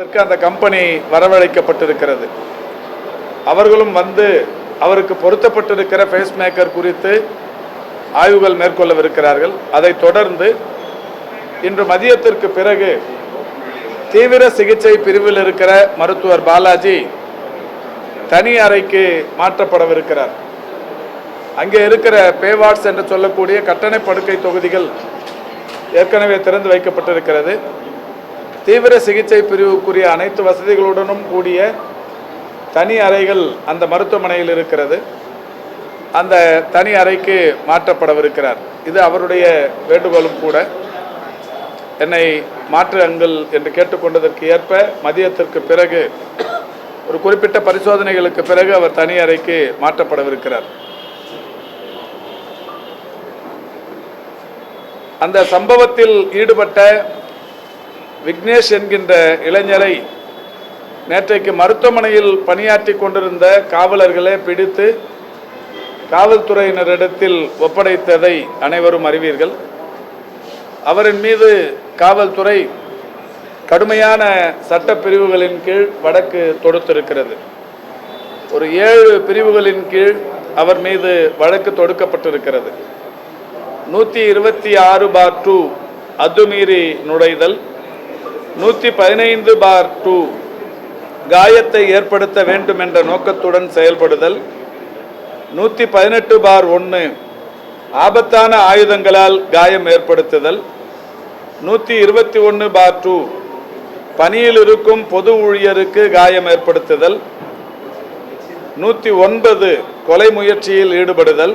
அந்த கம்பெனி வரவழைக்கப்பட்டிருக்கிறது. அவர்களும் வந்து அவருக்கு பொருத்தப்பட்டிருக்கிற பேஸ் மேக்கர் குறித்து ஆய்வுகள் மேற்கொள்ளவிருக்கிறார்கள். அதைத் தொடர்ந்து இன்று மதியத்திற்கு பிறகு தீவிர சிகிச்சை பிரிவில் இருக்கிற மருத்துவர் பாலாஜி தனி அறைக்கு மாற்றப்படவிருக்கிறார். அங்கே இருக்கிற பேவார்ட்ஸ் என்று சொல்லக்கூடிய கட்டண படுக்கை தொகுதிகள் ஏற்கனவே திறந்து வைக்கப்பட்டிருக்கிறது. தீவிர சிகிச்சை பிரிவுக்குரிய அனைத்து வசதிகளுடனும் கூடிய தனி அறைகள் அந்த மருத்துவமனையில் இருக்கிறது. அந்த தனி அறைக்கு மாற்றப்படவிருக்கிறார். இது அவருடைய வேண்டுகோளும் கூட. என்னை மாற்றுங்கள் என்று கேட்டுக்கொண்டதற்கு ஏற்ப மதியத்திற்கு பிறகு ஒரு குறிப்பிட்ட பரிசோதனைகளுக்கு பிறகு அவர் தனி அறைக்கு மாற்றப்படவிருக்கிறார். அந்த சம்பவத்தில் ஈடுபட்ட விக்னேஷ் என்கின்ற இளைஞரை நேற்றைக்கு மருத்துவமனையில் பணியாற்றி கொண்டிருந்த காவலர்களே பிடித்து காவல்துறையினரிடத்தில் ஒப்படைத்ததை அனைவரும் அறிவீர்கள். அவரின் மீது காவல்துறை கடுமையான சட்ட பிரிவுகளின் கீழ் வழக்கு தொடுத்திருக்கிறது. ஒரு 7 பிரிவுகளின் கீழ் அவர் மீது வழக்கு தொடுக்கப்பட்டிருக்கிறது. 126/2 அத்துமீறி நுழைதல், 115/2 காயத்தை ஏற்படுத்த வேண்டும் என்ற நோக்கத்துடன் செயல்படுதல், 118/1 ஆபத்தான ஆயுதங்களால் காயம் ஏற்படுத்துதல், 121/2 பணியில் இருக்கும் பொது ஊழியருக்கு காயம் ஏற்படுத்துதல், 109 கொலை முயற்சியில் ஈடுபடுதல்,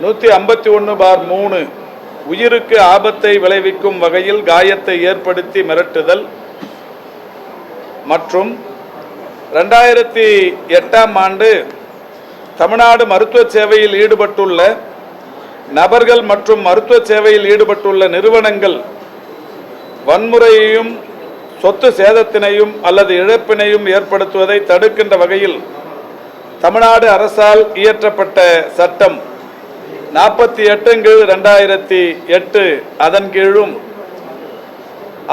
151/3 உயிருக்கு ஆபத்தை விளைவிக்கும் வகையில் காயத்தை ஏற்படுத்தி மிரட்டுதல் மற்றும் 2008ஆம் ஆண்டு தமிழ்நாடு மருத்துவ சேவையில் ஈடுபட்டுள்ள நபர்கள் மற்றும் மருத்துவ சேவையில் ஈடுபட்டுள்ள நிறுவனங்கள் வன்முறையையும் சொத்து சேதத்தினையும் அல்லது இழப்பினையும் ஏற்படுத்துவதை தடுக்கின்ற வகையில் தமிழ்நாடு அரசால் இயற்றப்பட்ட சட்டம் 48/2008 அதன் கீழும்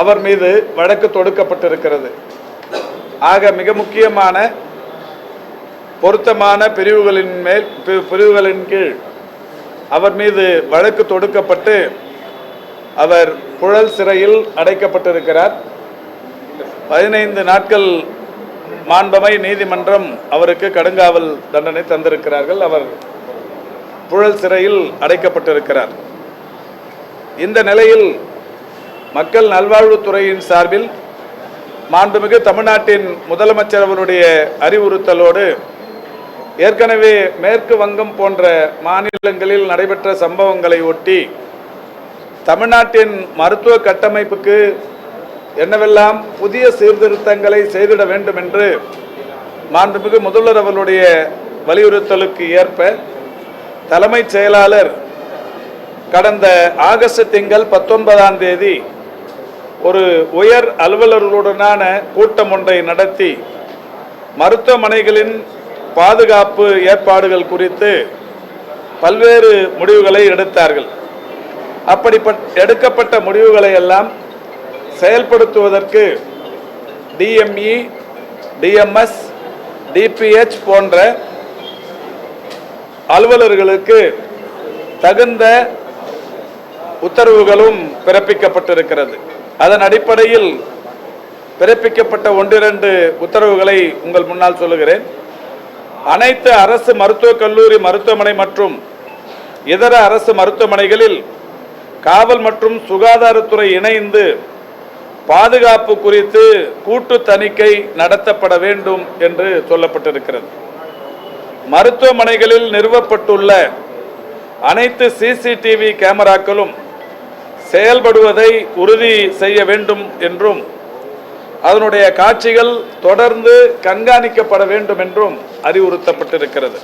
அவர் மீது வழக்கு தொடுக்கப்பட்டிருக்கிறது. ஆக மிக முக்கியமான பொருத்தமான பிரிவுகளின் கீழ் அவர் மீது வழக்கு தொடுக்கப்பட்டு அவர் புழல் சிறையில் அடைக்கப்பட்டிருக்கிறார். 15 நாட்கள் மாண்பமை நீதிமன்றம் அவருக்கு கடுங்காவல் தண்டனை தந்திருக்கிறார்கள். அவர் புழல் சிறையில் அடைக்கப்பட்டிருக்கிறார். இந்த நிலையில் மக்கள் நல்வாழ்வுத்துறையின் சார்பில் மாண்புமிகு தமிழ்நாட்டின் முதலமைச்சர் அவருடைய அறிவுறுத்தலோடு ஏற்கனவே மேற்கு வங்கம் போன்ற மாநிலங்களில் நடைபெற்ற சம்பவங்களை ஒட்டி தமிழ்நாட்டின் மருத்துவ கட்டமைப்புக்கு என்னவெல்லாம் புதிய சீர்திருத்தங்களை செய்திட வேண்டும் என்று மாண்புமிகு முதல்வர் அவர்களுடைய வலியுறுத்தலுக்கு ஏற்ப தலைமைச் செயலாளர் கடந்த ஆகஸ்ட் திங்கள் 19ஆம் தேதி ஒரு உயர் அலுவலர்களுடனான கூட்டம் ஒன்றை நடத்தி மருத்துவமனைகளின் பாதுகாப்பு ஏற்பாடுகள் குறித்து பல்வேறு முடிவுகளை எடுத்தார்கள். எடுக்கப்பட்ட முடிவுகளை எல்லாம் செயல்படுத்துவதற்கு DME, DMS, DPH போன்ற அலுவலர்களுக்கு தகுந்த உத்தரவுகளும் பிறப்பிக்கப்பட்டிருக்கிறது. அதன் அடிப்படையில் பிறப்பிக்கப்பட்ட 1-2 உத்தரவுகளை உங்கள் முன்னால் சொல்லுகிறேன். அனைத்து அரசு மருத்துவக் கல்லூரி மருத்துவமனை மற்றும் இதர அரசு மருத்துவமனைகளில் காவல் மற்றும் சுகாதாரத்துறை இணைந்து பாதுகாப்பு குறித்து கூட்டு தணிக்கை நடத்தப்பட வேண்டும் என்று சொல்லப்பட்டிருக்கிறது. மருத்துவமனைகளில் நிறுவப்பட்டுள்ள அனைத்து CCTV கேமராக்களும் செயல்படுவதை உறுதி செய்ய வேண்டும் என்றும் அதனுடைய காட்சிகள் தொடர்ந்து கண்காணிக்கப்பட வேண்டும் என்றும் அறிவுறுத்தப்பட்டிருக்கிறது.